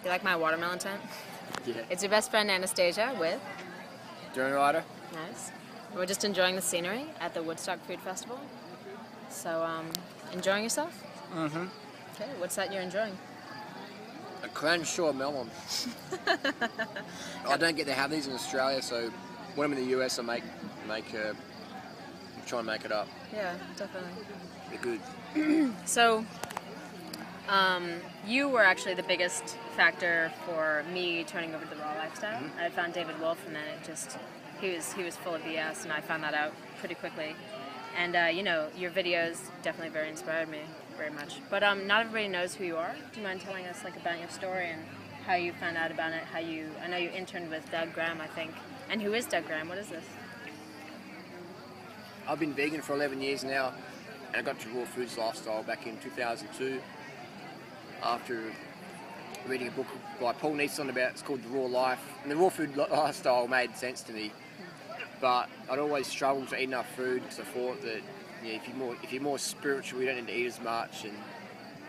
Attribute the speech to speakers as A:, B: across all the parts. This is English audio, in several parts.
A: you like my watermelon tent?
B: Yeah.
A: It's your best friend Anastasia with...
B: Durianrider.
A: Nice. We're just enjoying the scenery at the Woodstock Food Festival. So, enjoying yourself?
B: Mm-hmm.
A: Okay, what's that you're enjoying?
B: A Crenshaw melon. I don't get to have these in Australia, so when I'm in the US, I try and make it up.
A: Yeah, definitely.
B: They're good.
A: So, you were actually the biggest factor for me turning over to the raw lifestyle.
B: Mm-hmm.
A: I found David Wolf, and then it just he was full of BS, and I found that out pretty quickly. And you know, your videos definitely very inspired me very much. But not everybody knows who you are. Do you mind telling us like about your story and how you found out about it? I know you interned with Doug Graham, I think. And who is Doug Graham? What is this?
B: I've been vegan for 11 years now, and I got to raw foods lifestyle back in 2002 after reading a book by Paul Neeson it's called The Raw Life. And the raw food lifestyle made sense to me, but I'd always struggled to eat enough food because I thought that if you're more spiritual, you don't need to eat as much and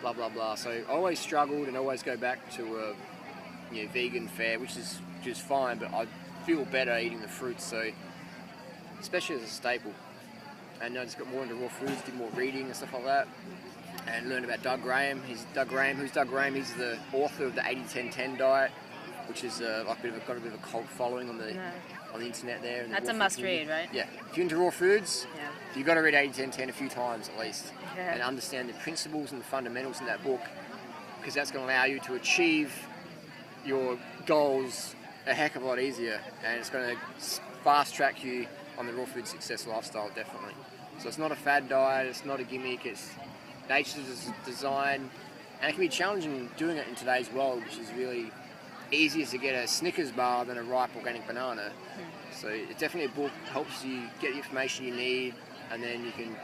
B: blah blah blah. So I always struggled and always go back to vegan fare, which is fine, but I feel better eating the fruits. So especially as a staple. And I just got more into raw foods, did more reading and stuff like that, and learned about Doug Graham. Who's Doug Graham? He's the author of the 80-10-10 diet, which is got a bit of a cult following on the internet there.
A: That's a must-read, right?
B: Yeah. If you're into raw foods,
A: yeah,
B: you've got to read 80-10-10 a few times at least,
A: yeah,
B: and understand the principles and the fundamentals in that book, because that's going to allow you to achieve your goals a heck of a lot easier, and it's going to fast-track you on the raw food success lifestyle, definitely. So it's not a fad diet, it's not a gimmick, it's nature's design, and it can be challenging doing it in today's world, which is really easier to get a Snickers bar than a ripe organic banana. So it's definitely a book that helps you get the information you need, and then you can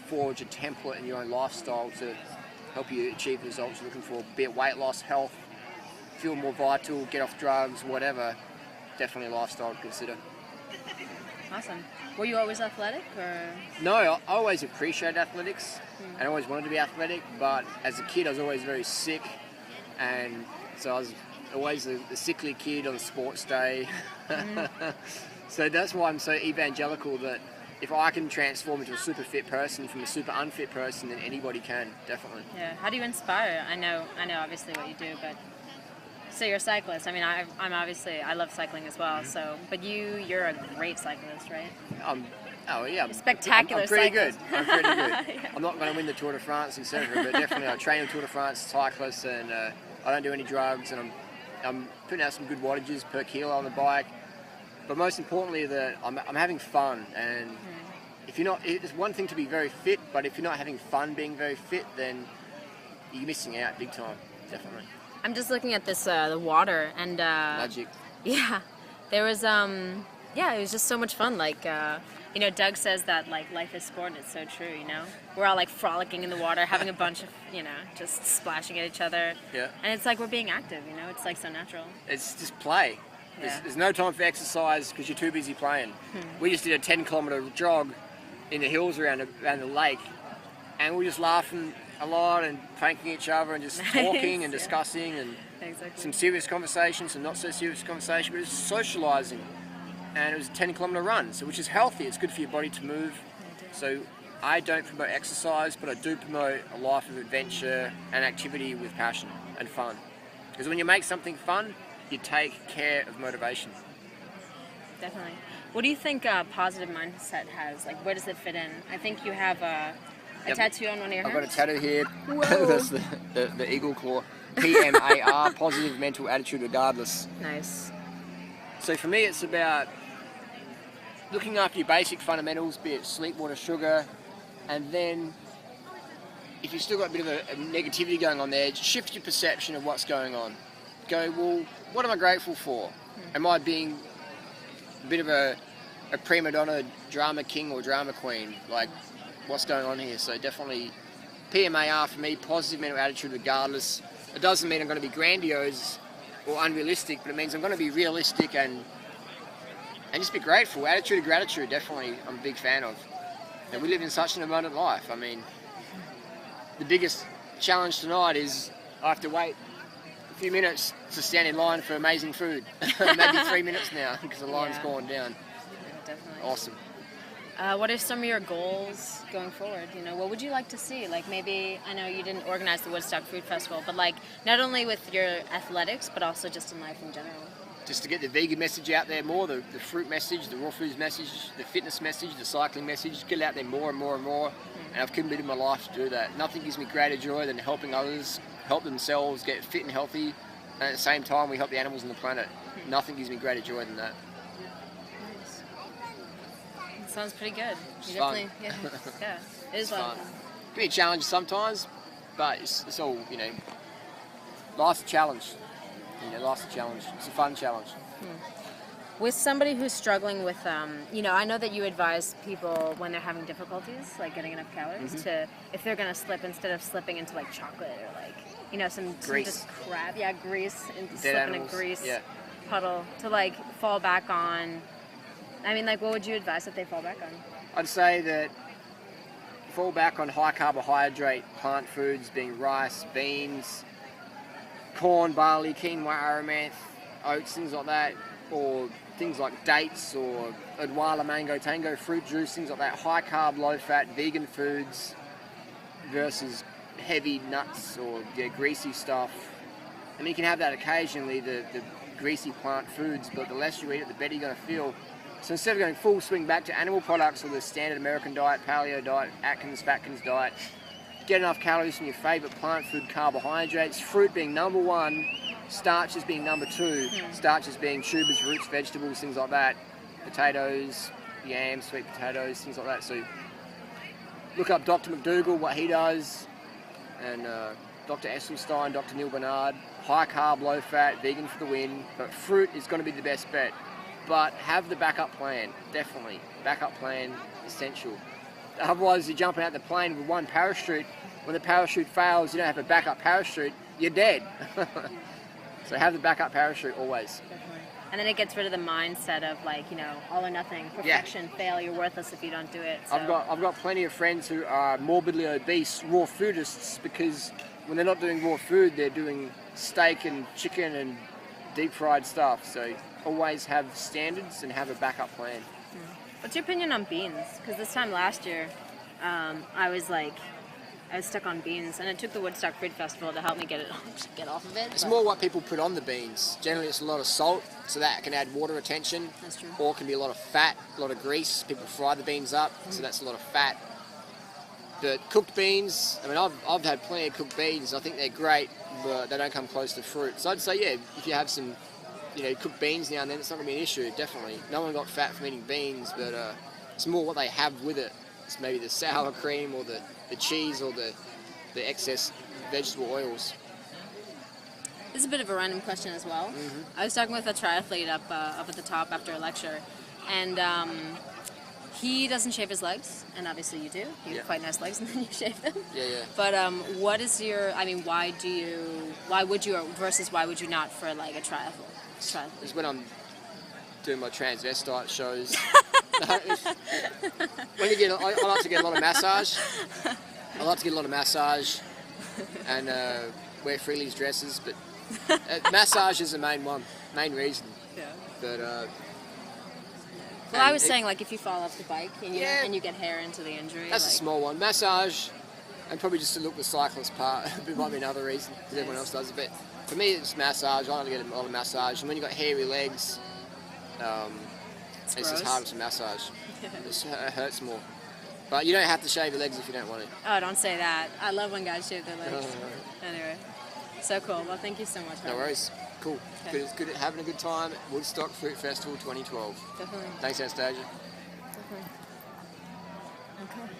B: forge a template in your own lifestyle to help you achieve the results you're looking for, be it weight loss, health, feel more vital, get off drugs, whatever. Definitely a lifestyle to consider.
A: Awesome. Were you always athletic, or?
B: No, I always appreciated athletics, and I always wanted to be athletic, but as a kid I was always very sick, and so I was always the sickly kid on sports day. So that's why I'm so evangelical that if I can transform into a super fit person from a super unfit person, then anybody can, definitely.
A: Yeah. How do you inspire? I know obviously what you do, but so you're a cyclist. I mean, I'm obviously, I love cycling as well. So, but you're a great cyclist, right?
B: Oh yeah,
A: a spectacular.
B: I'm pretty
A: cyclist.
B: good. I'm pretty good.
A: Yeah.
B: I'm not going to win the Tour de France, etc. But definitely, I train in Tour de France cyclist, and I don't do any drugs, and I'm putting out some good wattages per kilo on the bike. But most importantly, that I'm having fun, and if you're not, it's one thing to be very fit, but if you're not having fun being very fit, then you're missing out big time, definitely.
A: I'm just looking at this the water, and
B: magic.
A: Yeah, there was it was just so much fun. Like Doug says that like life is sport, and it's so true. We're all like frolicking in the water, having a bunch of just splashing at each other.
B: Yeah.
A: And it's like we're being active. It's like so natural.
B: It's just play.
A: Yeah.
B: There's no time for exercise because you're too busy playing. We just did a 10-kilometre jog in the hills around the lake, and we were just laughing a lot and pranking each other and just talking and discussing and some serious conversation, some not so serious conversation, but it was socialising. And it was a 10-kilometre run, which is healthy. It's good for your body to move. So I don't promote exercise, but I do promote a life of adventure and activity with passion and fun. Because when you make something fun, you take care of motivation.
A: Definitely. What do you think positive mindset has? Like, where does it fit in? I think you have a tattoo on one of your hands.
B: I've got a tattoo here. That's the eagle claw. PMAR, positive mental attitude regardless.
A: Nice.
B: So for me, it's about looking after your basic fundamentals, be it sleep, water, sugar, and then if you've still got a bit of a negativity going on there, shift your perception of what's going on. Go, well, what am I grateful for? Am I being a bit of a prima donna drama king or drama queen? Like, what's going on here? So definitely PMAR for me, positive mental attitude regardless. It doesn't mean I'm going to be grandiose or unrealistic, but it means I'm going to be realistic and just be grateful. Attitude of gratitude, definitely, I'm a big fan of. And we live in such an abundant life. I mean, the biggest challenge tonight is I have to wait few minutes to stand in line for amazing food. Maybe 3 minutes now because the line's gone down.
A: Yeah, definitely.
B: Awesome.
A: What are some of your goals going forward? You know, what would you like to see? Like maybe, I know you didn't organize the Woodstock Food Festival, but like not only with your athletics, but also just in life in general.
B: Just to get the vegan message out there more, the fruit message, the raw foods message, the fitness message, the cycling message, get it out there more and more and more. And I've committed my life to do that. Nothing gives me greater joy than helping others help themselves get fit and healthy, and at the same time we help the animals on the planet. Nothing gives me greater joy than that.
A: Nice. It sounds pretty good.
B: It's fun.
A: Yeah, it is fun.
B: It can be a challenge sometimes, but it's all, you know, life's a challenge. You know, life's a challenge. It's a fun challenge.
A: With somebody who's struggling with, you know, I know that you advise people when they're having difficulties, like getting enough calories, to, if they're going to slip, instead of slipping into like chocolate or like, you know, some just crap, grease, and slip in a grease puddle, to like fall back on. I mean, like, what would you advise that they fall back on?
B: I'd say that fall back on high carbohydrate plant foods, being rice, beans, corn, barley, quinoa, amaranth, oats, things like that, or things like dates or odwalla, mango, tango, fruit juice, things like that. High carb, low fat, vegan foods versus heavy nuts or greasy stuff. I mean, you can have that occasionally, the greasy plant foods, but the less you eat it, the better you're going to feel. So instead of going full swing back to animal products or the standard American diet, paleo diet, Atkins, Fatkins diet, get enough calories from your favourite plant food carbohydrates, fruit being number one, starches being number two, starches being tubers, roots, vegetables, things like that, potatoes, yams, sweet potatoes, things like that. So look up Dr. McDougall, what he does, and Dr. Esselstyn, Dr. Neil Bernard, high carb, low fat, vegan for the win, but fruit is going to be the best bet. But have the backup plan, definitely. Backup plan, essential. Otherwise you're jumping out the plane with one parachute. When the parachute fails, you don't have a backup parachute, you're dead. So have the backup parachute always.
A: Definitely. And then it gets rid of the mindset of like, you know, all or nothing, perfection, fail, you're worthless if you don't do it. So.
B: I've got plenty of friends who are morbidly obese raw foodists because when they're not doing raw food, they're doing steak and chicken and deep fried stuff. So always have standards and have a backup plan.
A: What's your opinion on beans? Because this time last year, I was stuck on beans, and it took the Woodstock Food Festival to help me get off of it.
B: It's more what people put on the beans. Generally, it's a lot of salt, so that can add water retention.
A: That's true.
B: Or it can be a lot of fat, a lot of grease. People fry the beans up, so that's a lot of fat. But cooked beans, I mean, I've had plenty of cooked beans. I think they're great, but they don't come close to fruit. So I'd say, yeah, if you have some, you know, cooked beans now and then, it's not going to be an issue, definitely. No one got fat from eating beans, but it's more what they have with it. It's maybe the sour cream or the cheese or the excess vegetable oils.
A: This is a bit of a random question as well. I was talking with a triathlete up at the top after a lecture, and he doesn't shave his legs, and obviously you do. You have quite nice legs, and then you shave them.
B: Yeah.
A: But what is your? I mean, why would you versus why would you not for like a triathlon?
B: It's when I'm doing my transvestite shows. When you get, I like to get a lot of massage. I like to get a lot of massage and wear Freely's dresses, but massage is the main reason.
A: Yeah.
B: But
A: well, I was saying like if you fall off the bike and you get hair into the injury.
B: That's a small one. Massage, and probably just to look the cyclist part. It might be another reason because everyone else does it. But for me, it's massage. I like to get a lot of massage, and when you have got hairy legs, it's just harder to massage. It hurts more. But you don't have to shave your legs if you don't want to.
A: Oh, don't say that. I love when guys shave their legs. Anyway, so cool. Well, thank you so much.
B: No worries. Cool. Okay. Good having a good time at Woodstock Fruit Festival 2012.
A: Definitely.
B: Thanks, Anastasia.
A: Definitely. Okay.